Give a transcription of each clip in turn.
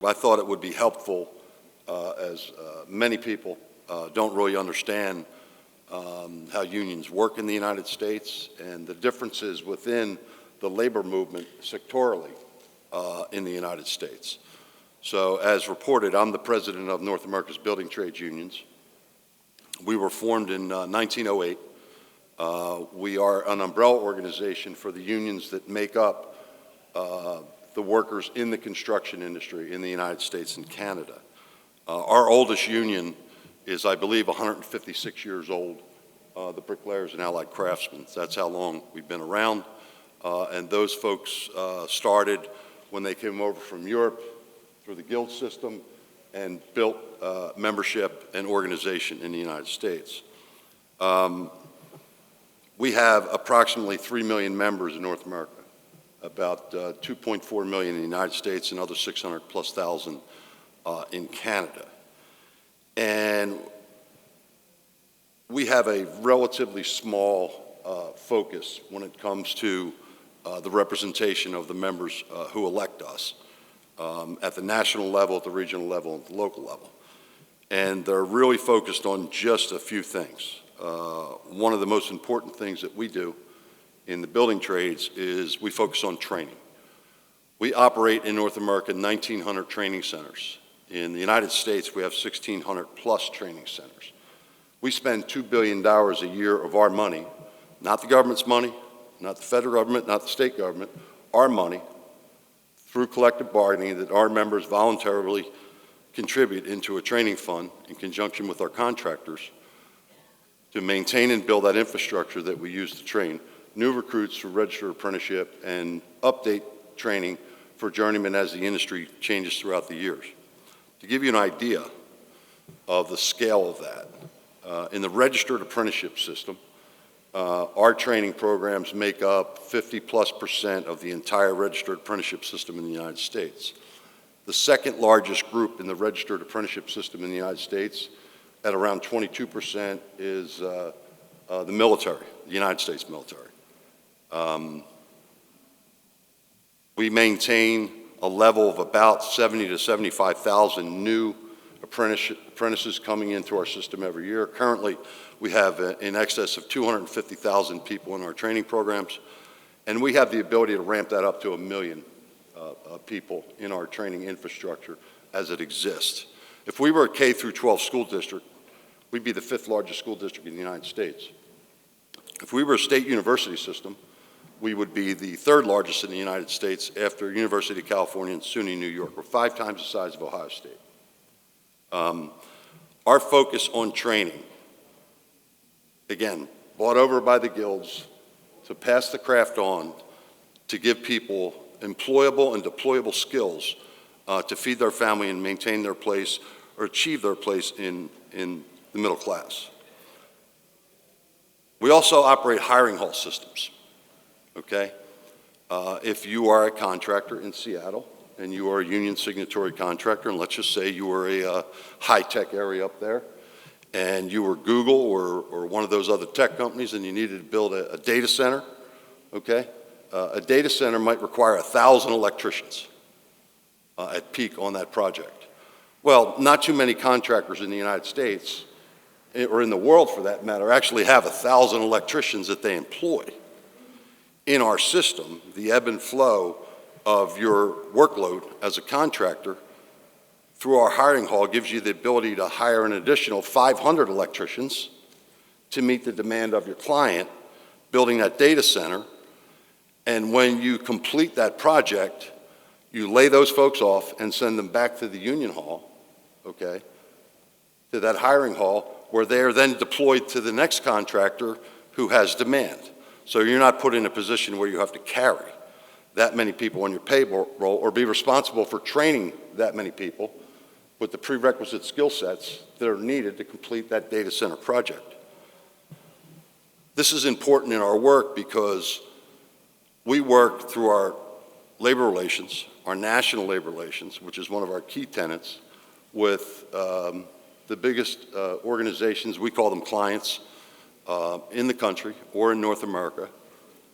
I thought it would be helpful as many people don't really understand how unions work in the United States and the differences within the labor movement sectorally in the United States. So as reported, I'm the president of North America's Building Trades Unions. We were formed in 1908. We are an umbrella organization for the unions that make up the workers in the construction industry in the United States and Canada. Our oldest union is, I believe, 156 years old, the Bricklayers and Allied Craftsmen. That's how long we've been around. And those folks started when they came over from Europe through the guild system and built membership and organization in the United States. We have approximately 3 million members in North America, about 2.4 million in the United States and other 600,000+ in Canada. And we have a relatively small focus when it comes to the representation of the members who elect us at the national level, at the regional level, and at the local level. And they're really focused on just a few things. One of the most important things that we do in the building trades is we focus on training. We operate in North America 1,900 training centers. In the United States, we have 1,600+ training centers. We spend $2 billion a year of our money, not the government's money, not the federal government, not the state government, our money, through collective bargaining that our members voluntarily contribute into a training fund in conjunction with our contractors to maintain and build that infrastructure that we use to train new recruits for registered apprenticeship and update training for journeymen as the industry changes throughout the years. To give you an idea of the scale of that, in the registered apprenticeship system, our training programs make up 50+% of the entire registered apprenticeship system in the United States. The second largest group in the registered apprenticeship system in the United States, at around 22%, is the military, the United States military. We maintain a level of about 70 to 75,000 new apprentices coming into our system every year. Currently, we have in excess of 250,000 people in our training programs, and we have the ability to ramp that up to 1 million people in our training infrastructure as it exists. If we were a K through 12 school district, we'd be the 5th largest school district in the United States. If we were a state university system, we would be the 3rd largest in the United States after University of California and SUNY New York. We're 5 times the size of Ohio State. Our focus on training, again, brought over by the guilds to pass the craft on, to give people employable and deployable skills to feed their family and maintain their place or achieve their place in the middle class. We also operate hiring hall systems, okay? If you are a contractor in Seattle and you are a union signatory contractor, and let's just say you were a high-tech area up there, and you were Google or one of those other tech companies and you needed to build a data center, okay? A data center might require 1,000 electricians at peak on that project. Well, not too many contractors in the United States, or in the world for that matter, actually have 1,000 electricians that they employ. In our system, the ebb and flow of your workload as a contractor through our hiring hall gives you the ability to hire an additional 500 electricians to meet the demand of your client building that data center. And when you complete that project, you lay those folks off and send them back to the union hall, okay, to that hiring hall, where they are then deployed to the next contractor who has demand. So you're not put in a position where you have to carry that many people on your payroll or be responsible for training that many people with the prerequisite skill sets that are needed to complete that data center project. This is important in our work because we work through our labor relations, our national labor relations, which is one of our key tenets, with the biggest organizations, we call them clients, in the country or in North America,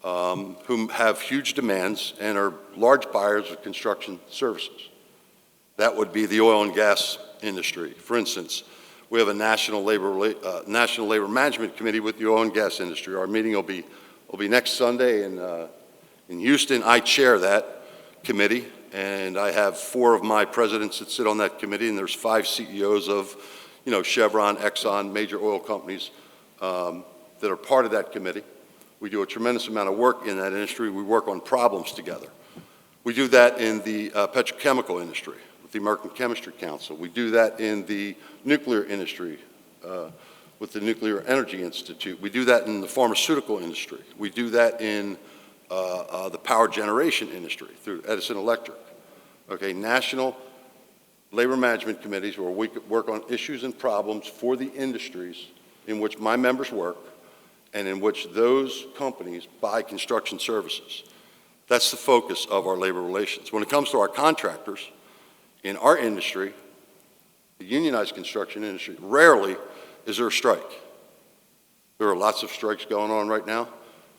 who have huge demands and are large buyers of construction services. That would be the oil and gas industry. For instance, we have a National Labor Management Committee with the oil and gas industry. Our meeting will be next Sunday in Houston. I chair that committee, and I have 4 of my presidents that sit on that committee, and there's 5 CEOs of, Chevron, Exxon, major oil companies that are part of that committee. We do a tremendous amount of work in that industry. We work on problems together. We do that in the petrochemical industry with the American Chemistry Council. We do that in the nuclear industry with the Nuclear Energy Institute. We do that in the pharmaceutical industry. We do that in the power generation industry through Edison Electric. Okay, national labor management committees where we work on issues and problems for the industries in which my members work and in which those companies buy construction services. That's the focus of our labor relations. When it comes to our contractors, in our industry, the unionized construction industry, rarely is there a strike. There are lots of strikes going on right now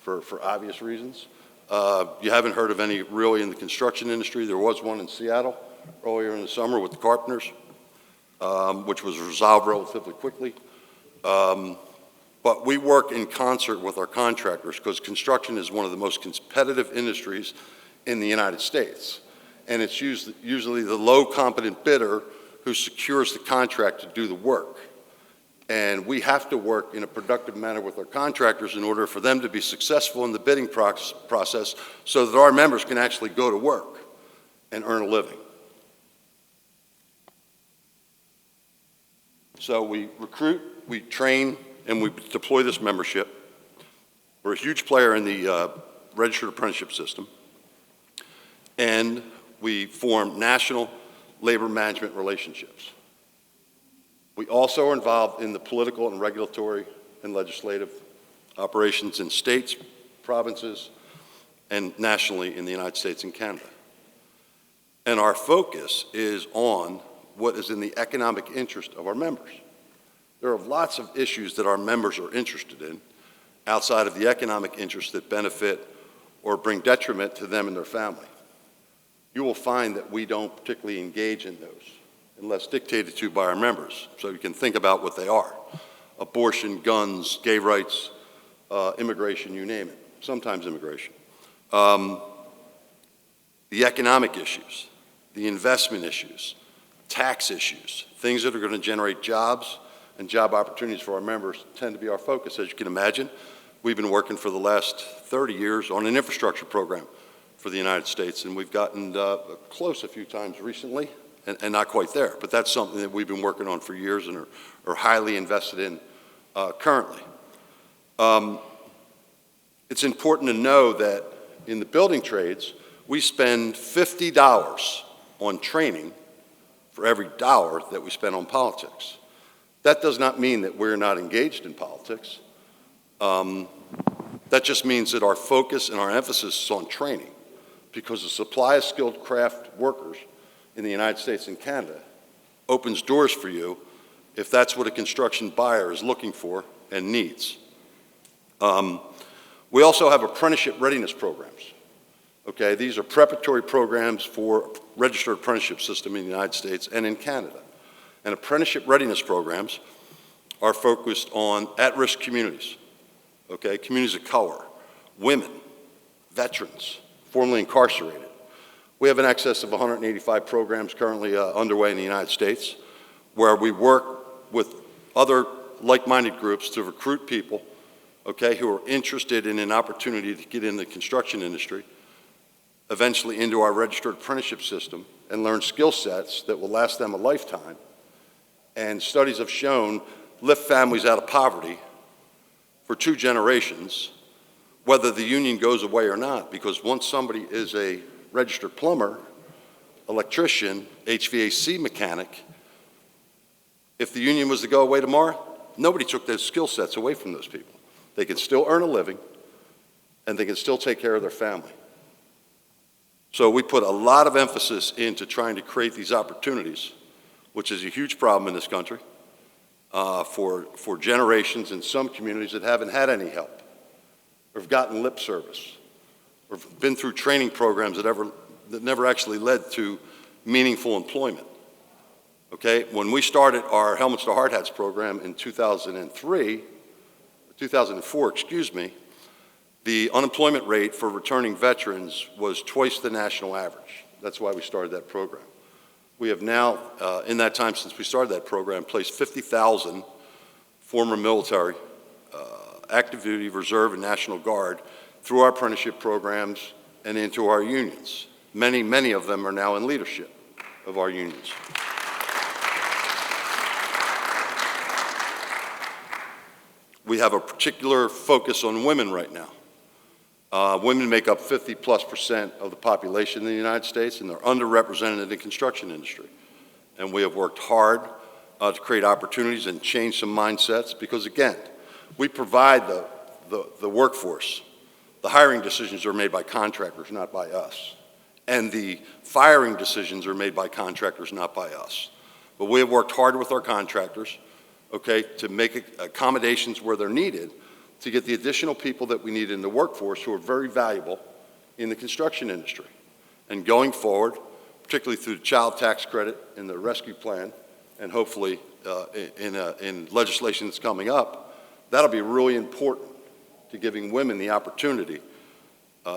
for obvious reasons. You haven't heard of any really in the construction industry. There was one in Seattle earlier in the summer with the carpenters, which was resolved relatively quickly. But we work in concert with our contractors because construction is one of the most competitive industries in the United States. And it's usually the low competent bidder who secures the contract to do the work. And we have to work in a productive manner with our contractors in order for them to be successful in the bidding process so that our members can actually go to work and earn a living. So we recruit, we train, and we deploy this membership. We're a huge player in the registered apprenticeship system, and we form national labor management relationships. We also are involved in the political and regulatory and legislative operations in states, provinces, and nationally in the United States and Canada. And our focus is on what is in the economic interest of our members. There are lots of issues that our members are interested in outside of the economic interests that benefit or bring detriment to them and their family. You will find that we don't particularly engage in those unless dictated to by our members. So you can think about what they are. Abortion, guns, gay rights, immigration, you name it. Sometimes immigration. The economic issues, the investment issues, tax issues, things that are going to generate jobs and job opportunities for our members tend to be our focus. As you can imagine, we've been working for the last 30 years on an infrastructure program for the United States, and we've gotten close a few times recently, and not quite there, but that's something that we've been working on for years and are highly invested in currently. It's important to know that in the building trades, we spend $50 on training for every dollar that we spend on politics. That does not mean that we're not engaged in politics. That just means that our focus and our emphasis is on training, because the supply of skilled craft workers in the United States and Canada opens doors for you if that's what a construction buyer is looking for and needs. We also have apprenticeship readiness programs. Okay, these are preparatory programs for registered apprenticeship system in the United States and in Canada. And apprenticeship readiness programs are focused on at-risk communities, okay, communities of color, women, veterans, formerly incarcerated. We have in excess of 185 programs currently underway in the United States where we work with other like-minded groups to recruit people, okay, who are interested in an opportunity to get in the construction industry, eventually into our registered apprenticeship system, and learn skill sets that will last them a lifetime. And studies have shown lift families out of poverty for 2 generations, whether the union goes away or not, because once somebody is a registered plumber, electrician, HVAC mechanic, if the union was to go away tomorrow, nobody took those skill sets away from those people. They can still earn a living, and they can still take care of their family. So we put a lot of emphasis into trying to create these opportunities, which is a huge problem in this country, for generations in some communities that haven't had any help, or have gotten lip service, or been through training programs that never actually led to meaningful employment. Okay, when we started our Helmets to Hard Hats program in 2004, excuse me, the unemployment rate for returning veterans was twice the national average. That's why we started that program. We have now, in that time since we started that program, placed 50,000 former military, active duty, reserve, and National Guard through our apprenticeship programs and into our unions. Many, many of them are now in leadership of our unions. We have a particular focus on women right now. Women make up 50+% of the population in the United States, and they're underrepresented in the construction industry. And we have worked hard to create opportunities and change some mindsets because, again, we provide the workforce. The hiring decisions are made by contractors, not by us. And the firing decisions are made by contractors, not by us. But we have worked hard with our contractors, okay, to make accommodations where they're needed to get the additional people that we need in the workforce who are very valuable in the construction industry. And going forward, particularly through the child tax credit and the rescue plan, and hopefully in legislation that's coming up, that'll be really important to giving women the opportunity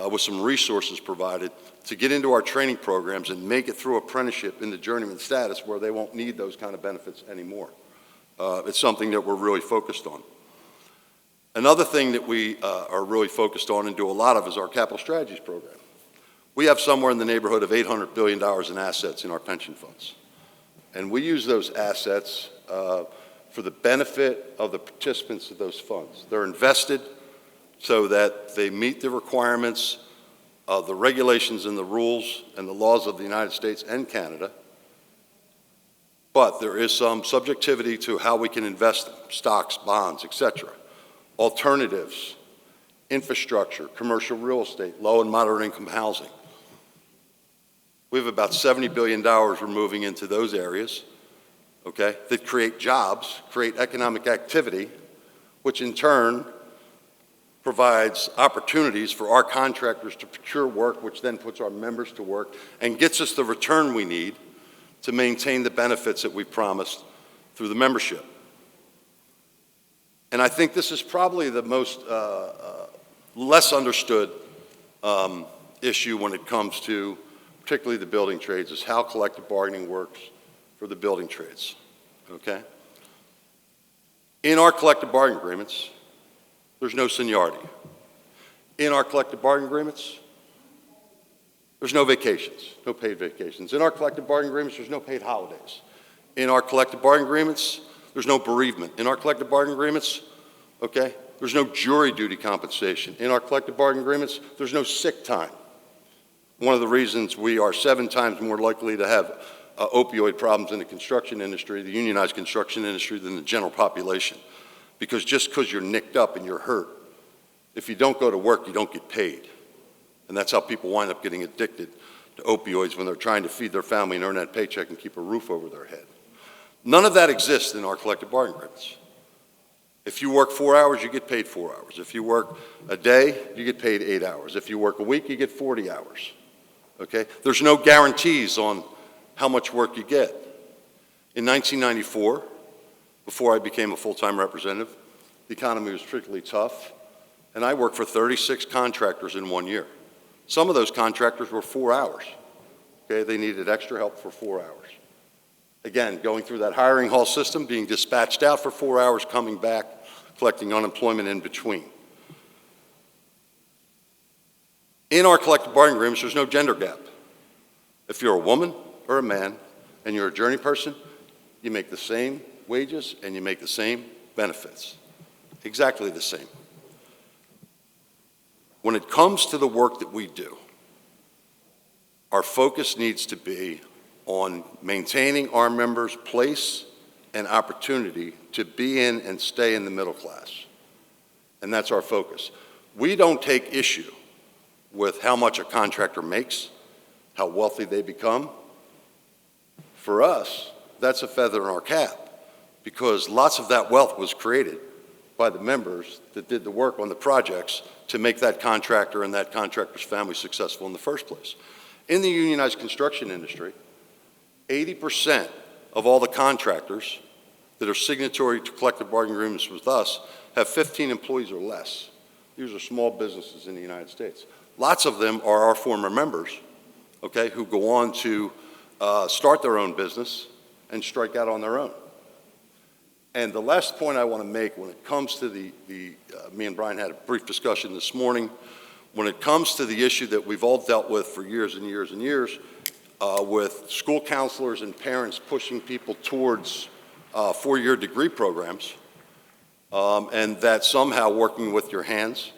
with some resources provided to get into our training programs and make it through apprenticeship into journeyman status where they won't need those kind of benefits anymore. It's something that we're really focused on. Another thing that we are really focused on and do a lot of is our capital strategies program. We have somewhere in the neighborhood of $800 billion in assets in our pension funds. And we use those assets for the benefit of the participants of those funds. They're invested so that they meet the requirements of the regulations and the rules and the laws of the United States and Canada. But there is some subjectivity to how we can invest them, stocks, bonds, etc. Alternatives, infrastructure, commercial real estate, low and moderate income housing. We have about $70 billion we're moving into those areas, okay, that create jobs, create economic activity, which in turn provides opportunities for our contractors to procure work, which then puts our members to work and gets us the return we need to maintain the benefits that we promised through the membership. And I think this is probably the most less understood issue when it comes to particularly the building trades, is how collective bargaining works for the building trades, okay? In our collective bargaining agreements, there's no seniority. In our collective bargaining agreements, there's no vacations, no paid vacations. In our collective bargaining agreements, there's no paid holidays. In our collective bargaining agreements, there's no bereavement. In our collective bargaining agreements, okay, there's no jury duty compensation. In our collective bargaining agreements, there's no sick time. One of the reasons we are 7 times more likely to have opioid problems in the construction industry, the unionized construction industry, than the general population. Because just because you're nicked up and you're hurt, if you don't go to work, you don't get paid. And that's how people wind up getting addicted to opioids when they're trying to feed their family and earn that paycheck and keep a roof over their head. None of that exists in our collective bargaining agreements. If you work 4 hours, you get paid 4 hours. If you work a day, you get paid 8 hours. If you work a week, you get 40 hours. Okay? There's no guarantees on how much work you get. In 1994, before I became a full-time representative, the economy was particularly tough, and I worked for 36 contractors in 1 year. Some of those contractors were 4 hours. Okay? They needed extra help for 4 hours. Again, going through that hiring hall system, being dispatched out for 4 hours, coming back, collecting unemployment in between. In our collective bargaining agreements, there's no gender gap. If you're a woman or a man and you're a journey person, you make the same wages and you make the same benefits. Exactly the same. When it comes to the work that we do, our focus needs to be on maintaining our members' place and opportunity to be in and stay in the middle class. And that's our focus. We don't take issue with how much a contractor makes, how wealthy they become. For us, that's a feather in our cap, because lots of that wealth was created by the members that did the work on the projects to make that contractor and that contractor's family successful in the first place. In the unionized construction industry, 80% of all the contractors that are signatory to collective bargaining agreements with us have 15 employees or less. These are small businesses in the United States. Lots of them are our former members, okay, who go on to start their own business and strike out on their own. And the last point I want to make when it comes to me and Brian had a brief discussion this morning, when it comes to the issue that we've all dealt with for years and years and years, with school counselors and parents pushing people towards four-year degree programs, and that somehow working with your hands,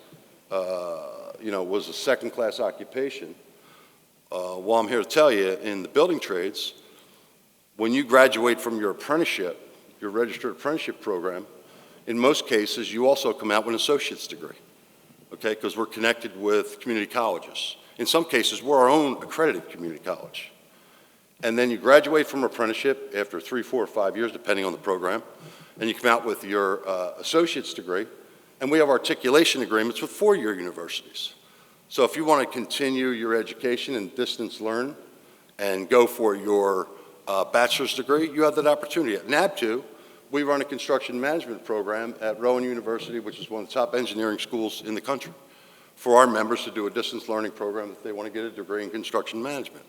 was a second-class occupation. Well, I'm here to tell you, in the building trades, when you graduate from your apprenticeship, your registered apprenticeship program, in most cases, you also come out with an associate's degree, okay, because we're connected with community colleges. In some cases, we're our own accredited community college. And then you graduate from apprenticeship after 3, 4, or 5 years, depending on the program, and you come out with your associate's degree, and we have articulation agreements with four-year universities. So if you want to continue your education and distance learn and go for your bachelor's degree, you have that opportunity. At NABTU, we run a construction management program at Rowan University, which is one of the top engineering schools in the country, for our members to do a distance learning program if they want to get a degree in construction management.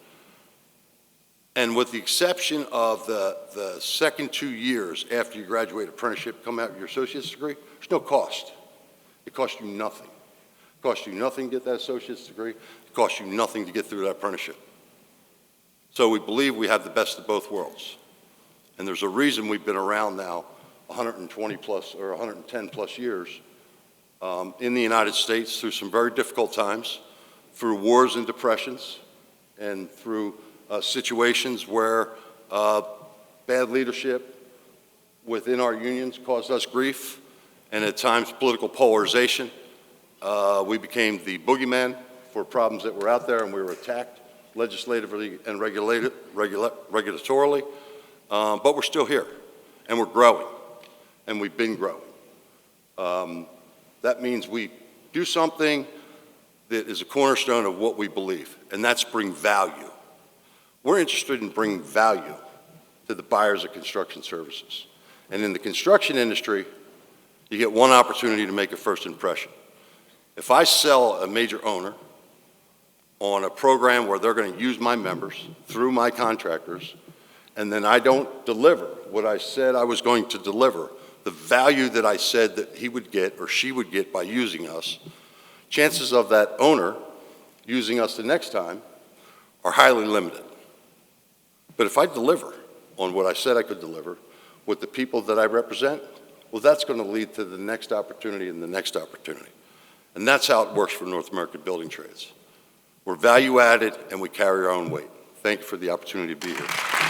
And with the exception of the second 2 years after you graduate apprenticeship, come out with your associate's degree, there's no cost. It costs you nothing. It costs you nothing to get that associate's degree. It costs you nothing to get through that apprenticeship. So we believe we have the best of both worlds. And there's a reason we've been around now 120 plus or 110 plus years in the United States through some very difficult times, through wars and depressions, and through situations where bad leadership within our unions caused us grief, and at times political polarization. We became the boogeyman for problems that were out there, and we were attacked legislatively and regulatorily, but we're still here, and we're growing, and we've been growing. That means we do something that is a cornerstone of what we believe, and that's bring value. We're interested in bringing value to the buyers of construction services. And in the construction industry, you get one opportunity to make a first impression. If I sell a major owner on a program where they're going to use my members through my contractors, and then I don't deliver what I said I was going to deliver, the value that I said that he would get or she would get by using us, chances of that owner using us the next time are highly limited. But if I deliver on what I said I could deliver with the people that I represent, well, that's going to lead to the next opportunity and the next opportunity. And that's how it works for North American Building Trades. We're value added and we carry our own weight. Thank you for the opportunity to be here.